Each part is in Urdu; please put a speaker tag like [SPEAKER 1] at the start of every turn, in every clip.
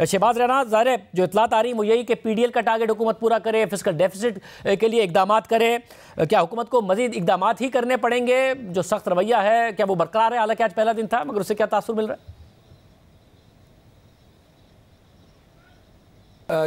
[SPEAKER 1] شہباز رانا، ظاہر ہے جو اطلاعات آ رہی ہیں وہ یہی کہ پی ڈی ایل کا ٹارگٹ حکومت پورا کرے، فسکل ڈیفیسٹ کے لیے اقدامات کرے. کیا حکومت کو مزید اقدامات ہی کرنے پڑیں گے؟ جو سخت رویہ ہے کیا وہ برقرار ہے؟ حالانکہ آج پہلا دن تھا، مگر اس سے کیا تاثر مل رہا ہے؟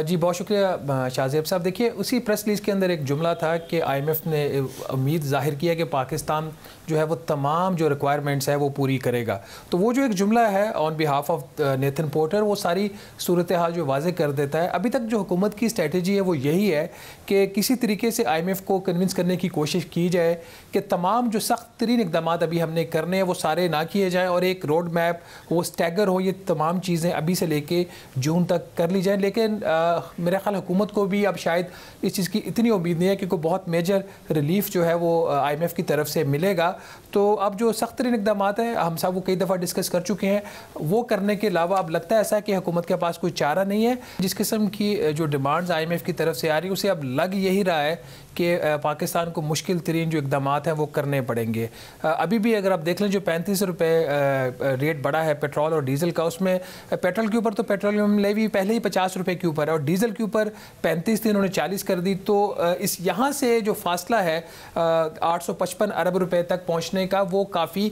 [SPEAKER 2] جی بہت شکریہ شاہ زیب صاحب. دیکھیے اسی پریس ریلیز کے اندر ایک جملہ تھا کہ آئی ایم ایف نے امید ظاہر کیا کہ پاکستان جو ہے وہ تمام جو ریکوائرمنٹس ہے وہ پوری کرے گا. تو وہ جو ایک جملہ ہے آن بیہاف آف نیتھن پورٹر وہ ساری صورتحال جو واضح کر دیتا ہے. ابھی تک جو حکومت کی اسٹریٹجی ہے وہ یہی ہے کہ کسی طریقے سے آئی ایم ایف کو کنونس کرنے کی کوشش کی جائے کہ تمام جو سخت ترین اقدامات ابھی ہم نے کرنے ہیں وہ سارے نہ کیے جائیں اور ایک روڈ میپ وہ اسٹیگر ہو. یہ تمام چیزیں ابھی سے لے کے جون تک کر لی جائیں. لیکن میرا خیال حکومت کو بھی اب شاید اس چیز کی اتنی امید نہیں ہے کہ کوئی بہت میجر ریلیف جو ہے وہ آئی ایم ایف کی طرف سے ملے گا. تو اب جو سخت ترین اقدامات ہیں ہم سب وہ کئی دفعہ ڈسکس کر چکے ہیں، وہ کرنے کے علاوہ اب لگتا ہے ایسا کہ حکومت کے پاس کوئی چارہ نہیں ہے. جس قسم کی جو ڈیمانڈز آئی ایم ایف کی طرف سے آ رہی ہے اسے اب لگ یہی رہا ہے کہ پاکستان کو مشکل ترین جو اقدامات ہیں وہ کرنے پڑیں گے. ابھی بھی اگر آپ دیکھ لیں جو 35 روپے ریٹ بڑھا ہے پیٹرول اور ڈیزل کا، اس میں پیٹرول کے اوپر تو پیٹرولیم لیوی پہلے ہی 50 روپے کے اوپر ہے اور ڈیزل کے اوپر 35 تھی، انہوں نے 40 کر دی. تو اس یہاں سے جو فاصلہ ہے 855 ارب روپے تک پہنچنے کا وہ کافی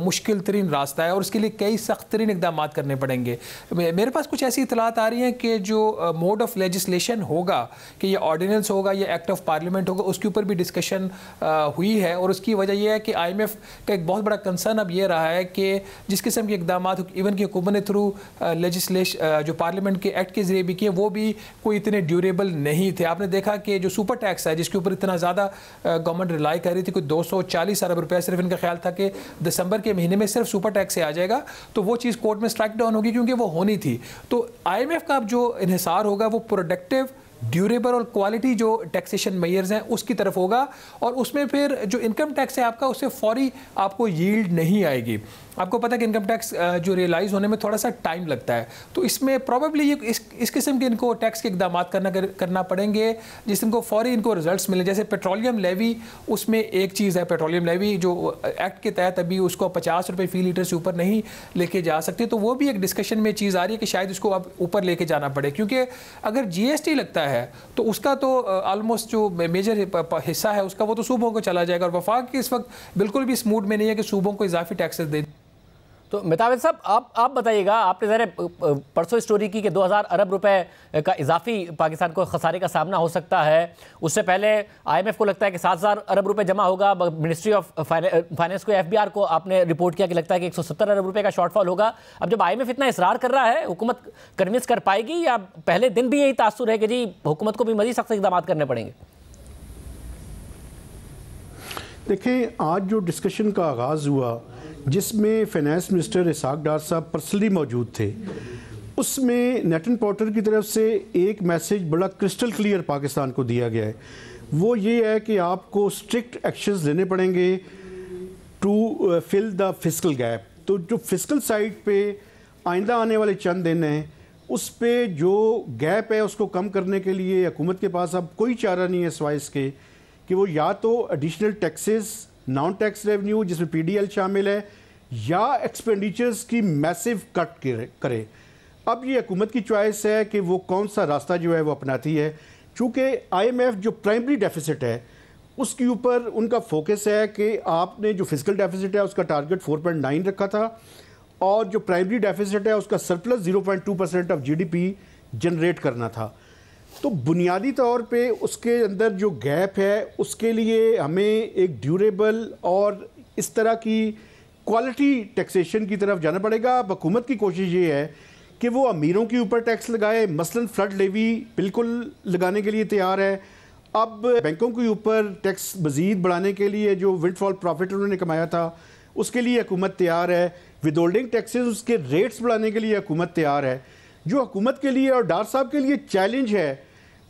[SPEAKER 2] مشکل ترین راستہ ہے اور اس کے لیے کئی سخت ترین اقدامات کرنے پڑیں گے. میرے پاس کچھ ایسی اطلاعات آ رہی ہیں کہ جو موڈ آف لیجسلیشن ہوگا کہ یہ آرڈیننس ہوگا یا ایکٹ آف پارلیمنٹ ہوگا، اس کے اوپر بھی ڈسکشن ہوئی ہے. اور اس کی وجہ یہ ہے کہ آئی ایم ایف کا ایک بہت بڑا کنسرن اب یہ رہا ہے کہ جس قسم کے اقدامات ایون کہ حکومت نے تھرو لیجسلیشن جو پارلیمنٹ کے ایکٹ کے ذریعے بھی کیے وہ بھی کوئی اتنے ڈیوریبل نہیں تھے. آپ نے دیکھا کہ جو سپر ٹیکس ہے جس کے اوپر اتنا زیادہ گورنمنٹ ریلائی کر رہی تھی، کوئی 240 ارب روپے، صرف ان کا خیال تھا کہ دسمبر کے مہینے میں صرف سپر ٹیکس سے آ جائے گا، تو وہ چیز کورٹ میں اسٹرائک ڈاؤن ہوگی کیونکہ وہ ہونی تھی. تو آئی ایم ایف کا اب جو انحصار ہوگا وہ پروڈکٹیو، ڈیوریبل اور کوالٹی جو ٹیکسیشن میئرز ہیں اس کی طرف ہوگا. اور اس میں پھر جو انکم ٹیکس ہے آپ کا اس سے فوری آپ کو ییلڈ نہیں آئے گی. آپ کو پتہ ہے کہ انکم ٹیکس جو ریئلائز ہونے میں تھوڑا سا ٹائم لگتا ہے. تو اس میں پروبیبلی اس قسم کے ان کو ٹیکس کے اقدامات کرنا پڑیں گے جس ان کو فوری ان کو ریزلٹس ملیں. جیسے پیٹرولیم لیوی، اس میں ایک چیز ہے پیٹرولیم لیوی جو ایکٹ کے تحت ابھی اس کو 50 روپے فی لیٹر سے اوپر نہیں لے کے جا سکتے. تو وہ بھی ایک ڈسکشن میں چیز آ رہی ہے کہ شاید اس کو اب اوپر لے کے جانا پڑے، کیونکہ اگر جی ایس ٹی لگتا ہے تو اس کا تو آلموسٹ جو میجر حصہ ہے اس کا وہ تو صوبوں کو چلا جائے گا. اور وفاق کی اس وقت بالکل بھی اس موڈ میں نہیں ہے کہ صوبوں کو اضافی ٹیکسز دے.
[SPEAKER 1] تو متعاون صاحب آپ بتائیے گا، آپ نے ذرا پرسوں اسٹوری کی کہ 2000 ارب روپے کا اضافی پاکستان کو خسارے کا سامنا ہو سکتا ہے. اس سے پہلے آئی ایم ایف کو لگتا ہے کہ 7000 ارب روپے جمع ہوگا. منسٹری آف فائنانس کو، ایف بی آر کو آپ نے رپورٹ کیا کہ لگتا ہے کہ 170 ارب روپے کا شارٹ فال ہوگا. اب جب آئی ایم ایف اتنا اصرار کر رہا ہے، حکومت کنونس کر پائے گی یا پہلے دن بھی یہی تاثر ہے کہ جی حکومت کو بھی مزید سخت اقدامات کرنے پڑیں گے؟
[SPEAKER 3] دیکھیں آج جو ڈسکشن کا آغاز ہوا جس میں فائنانس منسٹر اسحاق ڈار صاحب پرسنلی موجود تھے، اس میں نیتھن پورٹر کی طرف سے ایک میسیج بڑا کرسٹل کلیئر پاکستان کو دیا گیا ہے. وہ یہ ہے کہ آپ کو اسٹرکٹ ایکشنز لینے پڑیں گے to fill the fiscal gap. تو جو فسکل سائڈ پہ آئندہ آنے والے چند دن ہیں اس پہ جو گیپ ہے اس کو کم کرنے کے لیے حکومت کے پاس اب کوئی چارہ نہیں ہے سوائے اس کے کہ وہ یا تو additional taxes, non tax revenue جس میں پی ڈی ایل شامل ہے، یا ایکسپینڈیچرز کی میسیو کٹ کرے. اب یہ حکومت کی چوائس ہے کہ وہ کون سا راستہ جو ہے وہ اپناتی ہے. چونکہ آئی ایم ایف جو پرائمری ڈیفیسٹ ہے اس کے اوپر ان کا فوکس ہے کہ آپ نے جو فزیکل ڈیفیسٹ ہے اس کا ٹارگٹ 4.9 رکھا تھا اور جو پرائمری ڈیفیسٹ ہے اس کا surplus 0.2% of G D P generate کرنا تھا. تو بنیادی طور پہ اس کے اندر جو گیپ ہے اس کے لیے ہمیں ایک ڈیوریبل اور اس طرح کی کوالٹی ٹیکسیشن کی طرف جانا پڑے گا. اب حکومت کی کوشش یہ ہے کہ وہ امیروں کے اوپر ٹیکس لگائے، مثلا فلڈ لیوی بالکل لگانے کے لیے تیار ہے. اب بینکوں کے اوپر ٹیکس مزید بڑھانے کے لیے جو ونڈ فال پروفٹ انہوں نے کمایا تھا اس کے لیے حکومت تیار ہے. ود ہولڈنگ ٹیکسز اس کے ریٹس بڑھانے کے لیے حکومت تیار ہے. جو حکومت کے لیے اور ڈار صاحب کے لیے چیلنج ہے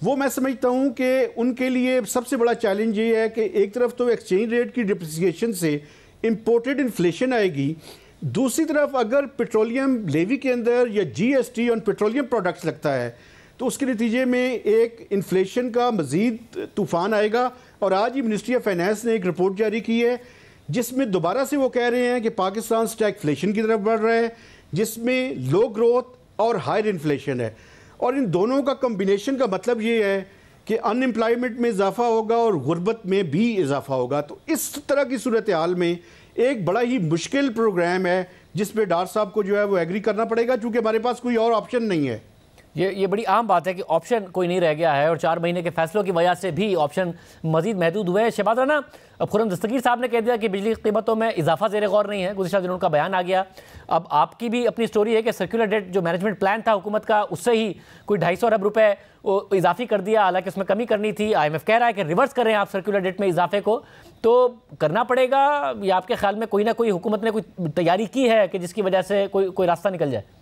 [SPEAKER 3] وہ میں سمجھتا ہوں کہ ان کے لیے سب سے بڑا چیلنج یہ ہے کہ ایک طرف تو ایکسچینج ریٹ کی ڈپریسیشن سے امپورٹڈ انفلیشن آئے گی، دوسری طرف اگر پیٹرولیم لیوی کے اندر یا جی ایس ٹی آن پیٹرولیم پروڈکٹس لگتا ہے تو اس کے نتیجے میں ایک انفلیشن کا مزید طوفان آئے گا. اور آج ہی منسٹری آف فائنانس نے ایک رپورٹ جاری کی ہے جس میں دوبارہ سے وہ کہہ رہے ہیں کہ پاکستان اسٹیگفلیشن کی طرف بڑھ رہا ہے، جس میں لو گروتھ، اور ہائر انفلیشن ہے، اور ان دونوں کا کمبینیشن کا مطلب یہ ہے کہ ان امپلائمنٹ میں اضافہ ہوگا اور غربت میں بھی اضافہ ہوگا. تو اس طرح کی صورتحال میں ایک بڑا ہی مشکل پروگرام ہے جس پہ ڈار صاحب کو جو ہے وہ ایگری کرنا پڑے گا، چونکہ ہمارے پاس کوئی اور آپشن نہیں ہے.
[SPEAKER 1] یہ بڑی عام بات ہے کہ آپشن کوئی نہیں رہ گیا ہے، اور 4 مہینے کے فیصلوں کی وجہ سے بھی آپشن مزید محدود ہوئے ہیں. شہباز رانا، خرم دستگیر صاحب نے کہہ دیا کہ بجلی کی قیمتوں میں اضافہ زیر غور نہیں ہے، گزشتہ دنوں کا بیان آ گیا. اب آپ کی بھی اپنی سٹوری ہے کہ سرکولر ڈیٹ جو مینجمنٹ پلان تھا حکومت کا، اس سے ہی کوئی 250 ارب روپے اضافی کر دیا، حالانکہ اس میں کمی کرنی تھی. IMF کہہ رہا ہے کہ ریورس کریں آپ سرکولر ڈیٹ میں اضافے کو، تو کرنا پڑے گا، یا آپ کے خیال میں کوئی نہ کوئی حکومت نے کوئی تیاری کی ہے کہ جس کی وجہ سے کوئی راستہ نکل جائے؟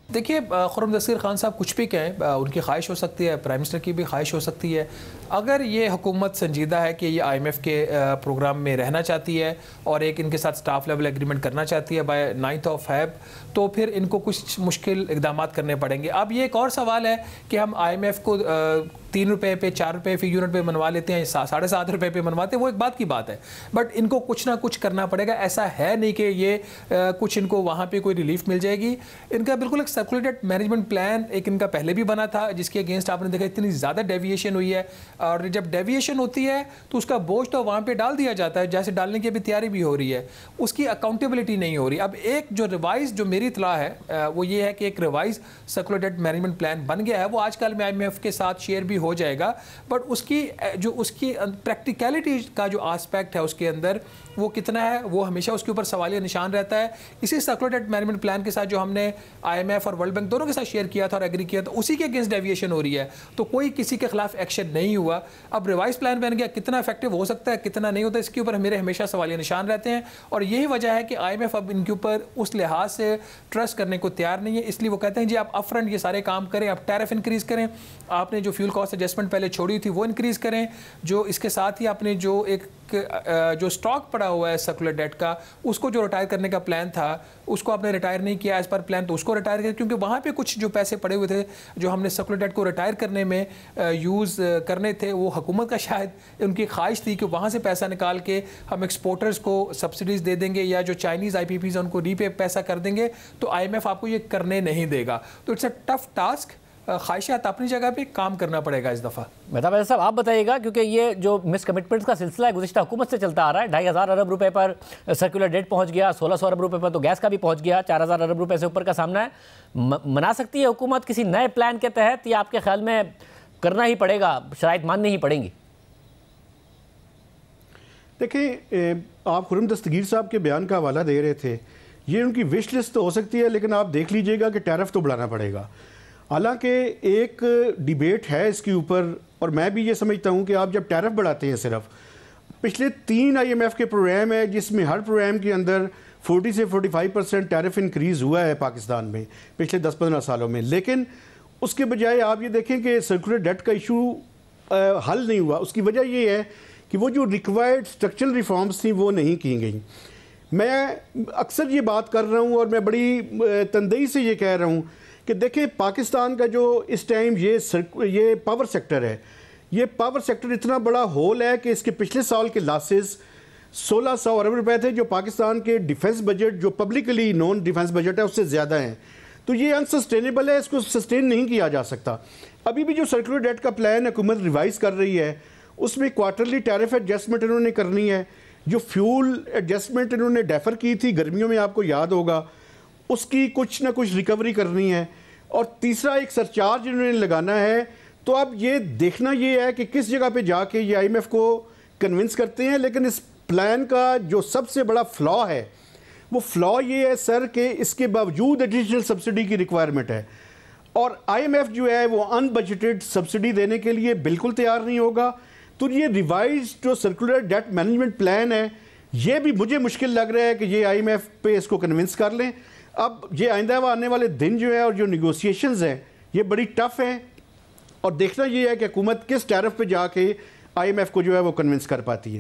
[SPEAKER 2] دیکھیے خرم دستگیر خان صاحب کچھ بھی کہیں، ان کی خواہش ہو سکتی ہے، پرائم منسٹر کی بھی خواہش ہو سکتی ہے. اگر یہ حکومت سنجیدہ ہے کہ یہ IMF کے پروگرام میں رہنا چاہتی ہے اور ایک ان کے ساتھ سٹاف لیول ایگریمنٹ کرنا چاہتی ہے بائی 9 فیب، تو پھر ان کو کچھ مشکل اقدامات کرنے پڑیں گے. اب یہ ایک اور سوال ہے کہ ہم IMF کو 3 روپے پہ 4 روپے فی یونٹ پہ منوا لیتے ہیں، 7.5 روپے پہ منواتے ہیں، وہ ایک بات کی بات ہے. بٹ ان کو کچھ نہ کچھ کرنا پڑے گا. ایسا ہے نہیں کہ یہ کچھ ان کو وہاں پہ کوئی ریلیف مل جائے گی. ان کا بالکل ایک سرکولیٹڈ مینجمنٹ پلان ایک ان کا پہلے بھی بنا تھا، جس کے اگینسٹ آپ نے دیکھا اتنی زیادہ ڈیویشن ہوئی ہے. اور جب ڈیویشن ہوتی ہے تو اس کا بوجھ تو وہاں پہ ڈال دیا جاتا ہے، جیسے ڈالنے کی ابھی تیاری بھی ہو رہی ہے، اس کی اکاؤنٹیبلٹی نہیں ہو رہی. اب ایک جو ریوائز جو میری اطلاع ہے وہ یہ ہے کہ ایک ریوائز سرکولیٹڈ مینجمنٹ پلان بن گیا ہے. وہ آج کل میں IMF کے ساتھ شیئر بھی ہو جائے گا، بٹ اس کی پریکٹیکلٹی کا جو آسپیکٹ ہے اس کے اندر وہ کتنا ہے، وہ ہمیشہ اس کے اوپر سوالیہ نشان رہتا ہے. اسی سرکولیٹڈ مینجمنٹ پلان کے ساتھ جو ہم نے IMF اور ورلڈ بینک دونوں کے ساتھ شیئر کیا تھا اور ایگری کیا تھا، اسی کے اگینسٹ ڈیویشن ہو رہی ہے. تو کوئی کسی کے خلاف ایکشن نہیں ہوا. اب ریوائز پلان بن گیا، کتنا افیکٹو ہو سکتا ہے کتنا نہیں ہوتا، اس کے اوپر میرے ہمیشہ سوالیہ نشان رہتے ہیں. اور یہی وجہ ہے کہ IMF اب ان کے اوپر اس لحاظ سے ٹرسٹ کرنے کو تیار نہیں ہے. اس لیے وہ کہتے ہیں جی آپ اپ فرنٹ یہ سارے کام کریں، آپ ٹیرف انکریز کریں، آپ نے جو فیول کاسٹ ایڈجسٹمنٹ پہلے چھوڑی تھی وہ انکریز کریں، جو اس کے ساتھ ہی آپ نے جو ایک جو سٹاک پڑا ہوا ہے سرکولر ڈیٹ کا، اس کو جو ریٹائر کرنے کا پلان تھا اس کو آپ نے ریٹائر نہیں کیا ایز پر پلان، تو اس کو ریٹائر کیا، کیونکہ وہاں پہ کچھ جو پیسے پڑے ہوئے تھے جو ہم نے سرکولر ڈیٹ کو ریٹائر کرنے میں یوز کرنے تھے، وہ حکومت کا شاید ان کی خواہش تھی کہ وہاں سے پیسہ نکال کے ہم ایکسپورٹرز کو سبسڈیز دے دیں گے یا جو چائنیز IPPs ہیں ان کو ری پے پیسہ کر دیں گے. تو IMF آپ کو یہ کرنے نہیں دے گا. تو اٹس اے ٹف ٹاسک. خواہشات اپنی جگہ پہ کام کرنا پڑے گا اس دفعہ.
[SPEAKER 1] مہتاب علی صاحب آپ بتائیے گا، کیونکہ یہ جو مس کمٹمنٹس کا سلسلہ ہے گزشتہ حکومت سے چلتا آ رہا ہے. 2500 ارب روپے پر سرکولر ڈیٹ پہنچ گیا، 1600 ارب روپے پر تو گیس کا بھی پہنچ گیا، 4000 ارب روپے سے اوپر کا سامنا ہے. منا سکتی ہے حکومت کسی نئے پلان کے تحت، یا آپ کے خیال میں کرنا ہی پڑے گا، شرائط ماننی ہی پڑیں گی؟
[SPEAKER 3] دیکھیں آپ خرم دستگیر صاحب کے بیان کا حوالہ دے رہے تھے، یہ ان کی وش لسٹ تو ہو سکتی ہے، لیکن آپ دیکھ لیجئے گا کہ ٹیرف تو بڑھانا پڑے گا. حالانکہ ایک ڈیبیٹ ہے اس کے اوپر، اور میں بھی یہ سمجھتا ہوں کہ آپ جب ٹیرف بڑھاتے ہیں، صرف پچھلے 3 IMF کے پروگرام ہے جس میں ہر پروگرام کے اندر 40 سے 45% ٹیرف انکریز ہوا ہے پاکستان میں پچھلے 10-15 سالوں میں. لیکن اس کے بجائے آپ یہ دیکھیں کہ سرکولر ڈیٹ کا ایشو حل نہیں ہوا. اس کی وجہ یہ ہے کہ وہ جو ریکوائرڈ اسٹرکچرل ریفارمز تھیں وہ نہیں کی گئیں. میں اکثر یہ بات کر رہا ہوں اور میں بڑی تندہی سے یہ کہہ رہا ہوں کہ دیکھیں پاکستان کا جو اس ٹائم یہ پاور سیکٹر ہے، یہ پاور سیکٹر اتنا بڑا ہول ہے کہ اس کے پچھلے سال کے لاسز 1600 ارب روپے تھے، جو پاکستان کے ڈیفنس بجٹ جو پبلکلی نون ڈیفنس بجٹ ہے اس سے زیادہ ہیں. تو یہ انسسٹینیبل ہے، اس کو سسٹین نہیں کیا جا سکتا. ابھی بھی جو سرکولر ڈیٹ کا پلان حکومت ریوائز کر رہی ہے اس میں کوارٹرلی ٹیرف ایڈجسٹمنٹ انہوں نے کرنی ہے. جو فیول ایڈجسٹمنٹ انہوں نے ڈیفر کی تھی گرمیوں میں، آپ کو یاد ہوگا، اس کی کچھ نہ کچھ ریکوری کرنی ہے. اور تیسرا ایک سرچارج انہوں نے لگانا ہے. تو اب یہ دیکھنا یہ ہے کہ کس جگہ پہ جا کے یہ IMF کو کنونس کرتے ہیں. لیکن اس پلان کا جو سب سے بڑا فلا ہے وہ فلا یہ ہے سر کہ اس کے باوجود ایڈیشنل سبسڈی کی ریکوائرمنٹ ہے، اور IMF جو ہے وہ ان بجٹڈ سبسڈی دینے کے لیے بالکل تیار نہیں ہوگا. تو یہ ریوائز جو سرکولر ڈیٹ مینجمنٹ پلان ہے یہ بھی مجھے مشکل لگ رہا ہے کہ یہ IMF پہ اس کو کنونس کر لیں. اب یہ آئندہ آنے والے دن جو ہے اور جو نیگوسیشنز ہیں یہ بڑی ٹف ہیں، اور دیکھنا یہ ہے کہ حکومت کس ٹیرف پہ جا کے IMF کو جو ہے وہ کنونس کر پاتی ہے.